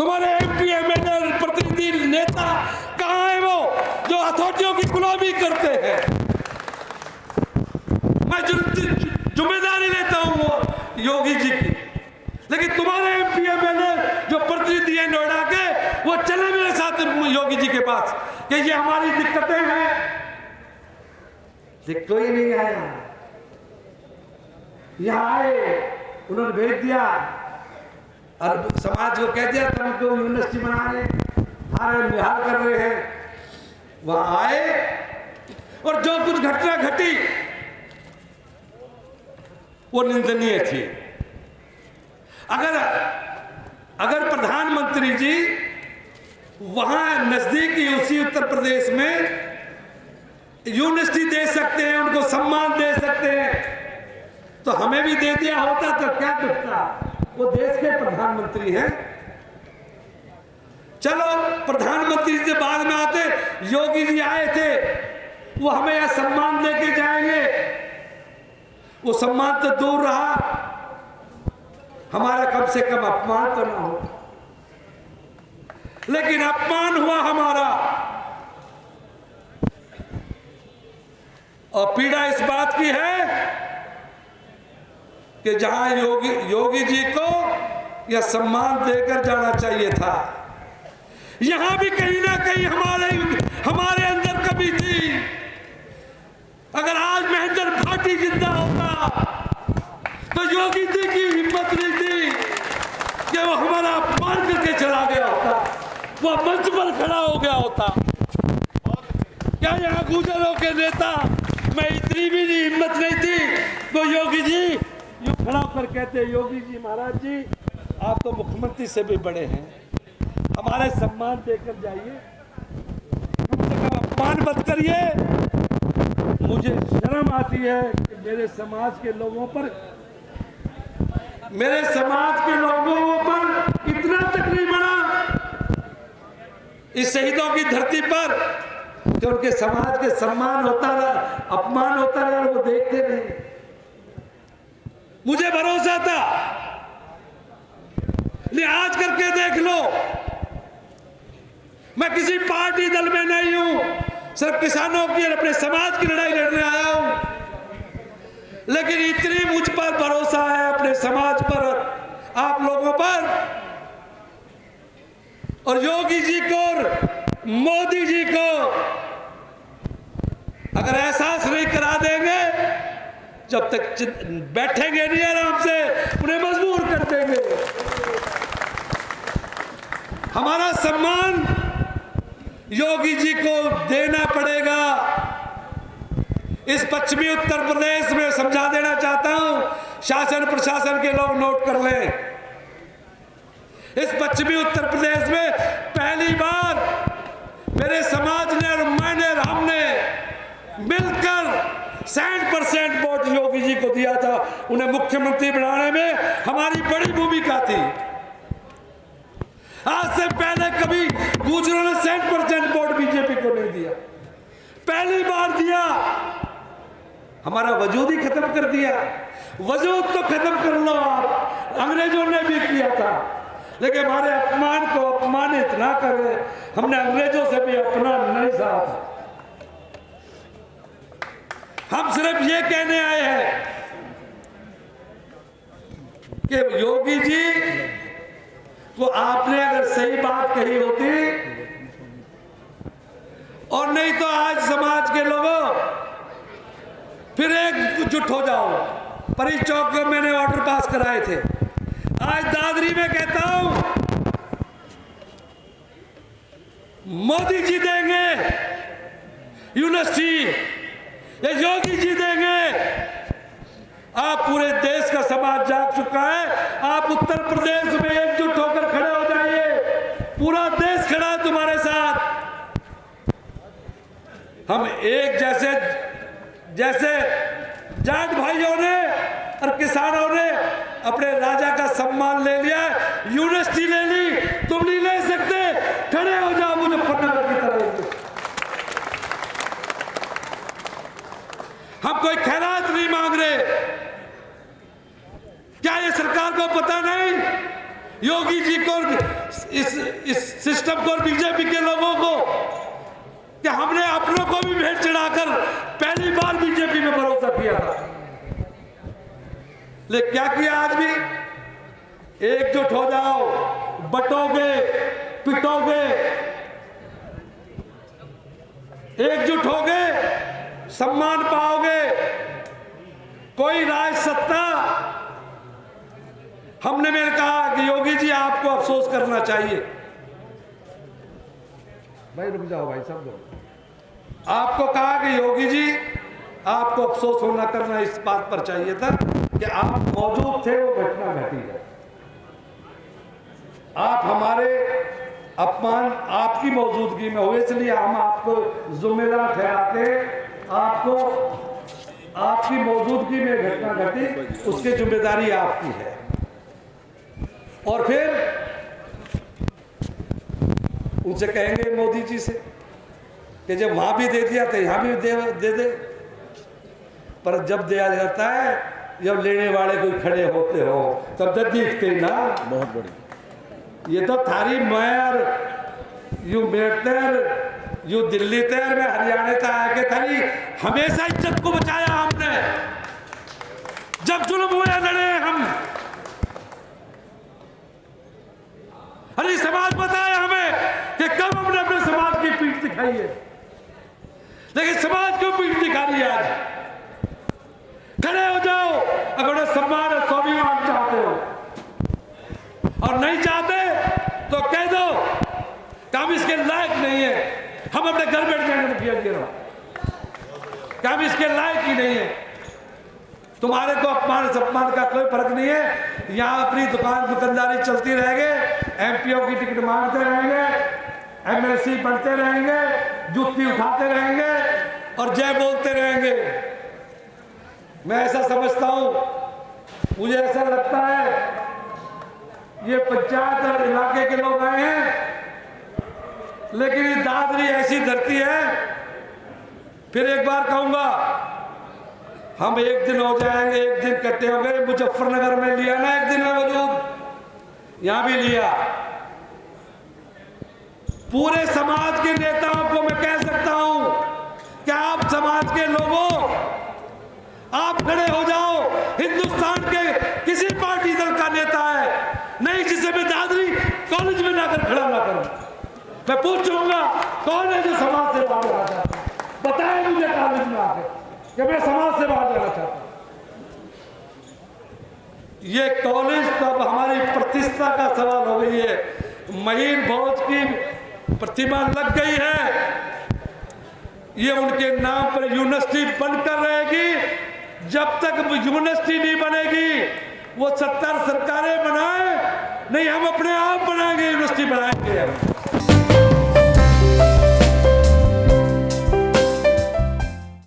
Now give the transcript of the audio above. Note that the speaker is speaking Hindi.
तुम्हारे एमपी एमएलए प्रतिनिधि नेता कहाँ है वो जो अथॉरिटियों की गुलामी करते हैं? मैं जिम्मेदारी लेता हूँ वो योगी जी की, लेकिन तुम्हारे एमपी एमएलए जो प्रतिनिधि है नोएडा के, वो चले मेरे साथ योगी जी के पास कि ये हमारी दिक्कतें हैं। कोई नहीं आया, यहाँ आए, उन्होंने भेज दिया और समाज को कह दिया तुम तो यूनिवर्सिटी बना रहे, हमारे बिहार कर रहे हैं। वहां आए और जो कुछ घटना घटी वो निंदनीय थी। अगर प्रधानमंत्री जी वहां नजदीकी उसी उत्तर प्रदेश में यूनिवर्सिटी दे सकते हैं, उनको सम्मान दे सकते हैं, तो हमें भी दे दिया होता तो क्या दिखता? वो देश के प्रधानमंत्री हैं। चलो प्रधानमंत्री से बाद में आते, योगी जी आए थे, वो हमें यह सम्मान देके जाएंगे। वो सम्मान तो दूर रहा, हमारा कम से कम अपमान तो ना हो, लेकिन अपमान हुआ हमारा। और पीड़ा इस बात की है कि जहां योगी जी को यह सम्मान देकर जाना चाहिए था, यहां भी कहीं ना कहीं हमारे अंदर कमी थी। अगर आज महेंद्र भाटी जिंदा होता तो योगी जी की हिम्मत नहीं थी कि वो हमारा अपमान करके चला गया होता, वो मंच पर खड़ा हो गया होता। क्या यहाँ गुजरों के नेता मैं इतनी भी नहीं हिम्मत नहीं थी तो योगी जी यूं खड़ा होकर कहते, योगी जी महाराज जी आप तो मुख्यमंत्री से भी बड़े हैं, हमारे सम्मान देकर जाइए, कम से कम अपमान मत करिए। मुझे शर्म आती है कि मेरे समाज के लोगों पर इतना तक नहीं बना इस शहीदों की धरती पर कि उनके समाज के सम्मान होता रहा, अपमान होता रहा, वो देखते नहीं। मुझे भरोसा था, नहीं आज करके देख लो, मैं किसी पार्टी दल में नहीं हूं, सिर्फ किसानों की और अपने समाज की लड़ाई लड़ने आया हूं, लेकिन इतनी मुझ पर भरोसा है, अपने समाज पर, आप लोगों पर, और योगी जी को और मोदी जी को अगर एहसास नहीं करा देंगे, जब तक बैठेंगे नहीं आराम से, उन्हें मजबूर कर देंगे। हमारा सम्मान योगी जी को देना पड़ेगा। इस पश्चिमी उत्तर प्रदेश में समझा देना चाहता हूं, शासन प्रशासन के लोग नोट कर लें, इस पश्चिमी उत्तर प्रदेश में पहली बार मेरे समाज ने और मैंने और हमने मिलकर 60% वोट योगी जी को दिया था। उन्हें मुख्यमंत्री बनाने में हमारी बड़ी भूमिका थी। आज से पहले कभी गुजरों ने 60% वोट बीजेपी को नहीं दिया, पहली बार दिया। हमारा वजूद ही खत्म कर दिया। वजूद तो खत्म कर लो आप, अंग्रेजों ने भी किया था, लेकिन हमारे अपमान को अपमानित ना करें। हमने अंग्रेजों से भी अपना नहीं सहा। हम सिर्फ ये कहने आए हैं कि योगी जी को आपने अगर सही बात कही होती, और नहीं तो आज समाज के लोगों फिर एकजुट हो जाओ। परी चौक में मैंने ऑर्डर पास कराए थे, आज दादरी में कहता हूं मोदी जी देंगे यूनिवर्सिटी, ये योगी जी देंगे। आप पूरे देश का समाज जाग चुका है, आप उत्तर प्रदेश में एकजुट होकर खड़े हो जाइए, पूरा देश खड़ा है तुम्हारे साथ। हम एक जैसे जाट भाइयों ने और किसानों ने अपने राजा का सम्मान ले लिया, यूनिवर्सिटी ले ली, तुम नहीं ले सकते, खड़े हो जाओ मुजफ्फरनगर की तरह। हम कोई खैरात नहीं मांग रहे। क्या ये सरकार को पता नहीं योगी जी को, इस सिस्टम को, बीजेपी के लोगों को कि हमने अपनों को भी भेंट चढ़ाकर पहली बार बीजेपी में भरोसा किया था। लेकिन क्या किया? आज भी एकजुट हो जाओ, बटोगे पिटोगे, एकजुट होगे सम्मान पाओगे। कोई राज सत्ता, हमने मैंने कहा कि योगी जी आपको अफसोस करना चाहिए। भाई रुक जाओ भाई, सब लोग। आपको कहा कि योगी जी आपको अफसोस होना करना इस बात पर चाहिए था कि आप मौजूद थे, वो घटना घटी है। आप हमारे अपमान आपकी मौजूदगी में हुए, इसलिए हम आपको जिम्मेदार ठहराते हैं। आपको आपकी मौजूदगी में घटना घटी, उसकी जिम्मेदारी आपकी है। और फिर उनसे कहेंगे मोदी जी से कि जब वहां भी दे दिया तो यहां भी दे दे। पर जब दिया जाता है, जब लेने वाले कोई खड़े होते हो तब तक दिखते ना। बहुत बड़ी ये तो थारी मैर यू मेरतर यू दिल्ली तैर में हरियाणा तक आके थारी हमेशा इज्जत को बचाया हमने। जब जुल्म हुए लड़े हम। अरे समाज बताया हमें कि कब हमने अपने समाज की पीठ दिखाई है, लेकिन समाज को पीठ दिखा रही है आज। खड़े हो जाओ, अगर सम्मान और स्वाभिमान चाहते हो, और नहीं चाहते तो कह दो कि हम इसके लायक नहीं है, हम अपने घर बैठ जाएंगे मुखिया जी कि हम इसके लायक ही नहीं है। तुम्हारे को अपमान सम्मान का कोई फर्क नहीं है। यहाँ अपनी दुकानदारी चलती रहेंगे, एमपीओ की टिकट मांगते रहेंगे, एमएलसी बनते रहेंगे, जुत्ती उठाते रहेंगे और जय बोलते रहेंगे। मैं ऐसा समझता हूं, मुझे ऐसा लगता है ये पंचायत और इलाके के लोग आए हैं, लेकिन ये दादरी ऐसी धरती है। फिर एक बार कहूंगा, हम एक दिन हो जाएंगे, एक दिन इकट्ठे हो गए। मुजफ्फरनगर में लिया ना एक दिन में मौजूद, यहां भी लिया। पूरे समाज के नेताओं को मैं कह सकता हूं कि आप समाज के लोगों, आप खड़े हो जाओ। हिंदुस्तान के किसी पार्टी दल का नेता है नहीं जिसे मैं दादरी कॉलेज में जाकर खड़ा ना करूं। मैं पूछूंगा कौन है जो समाज से बाहर जाना चाहता है? बताएं मुझे कॉलेज में आकर कि मैं समाज से बाहर जाना चाहता हूं। ये कॉलेज तब हमारी प्रतिष्ठा का सवाल हो गई है। महीर भोज की प्रतिमा लग गई है, ये उनके नाम पर यूनिवर्सिटी बनकर रहेगी। जब तक यूनिवर्सिटी नहीं बनेगी, वो 70 सरकारें बनाए नहीं, हम अपने आप बनाएंगे, यूनिवर्सिटी बनाएंगे।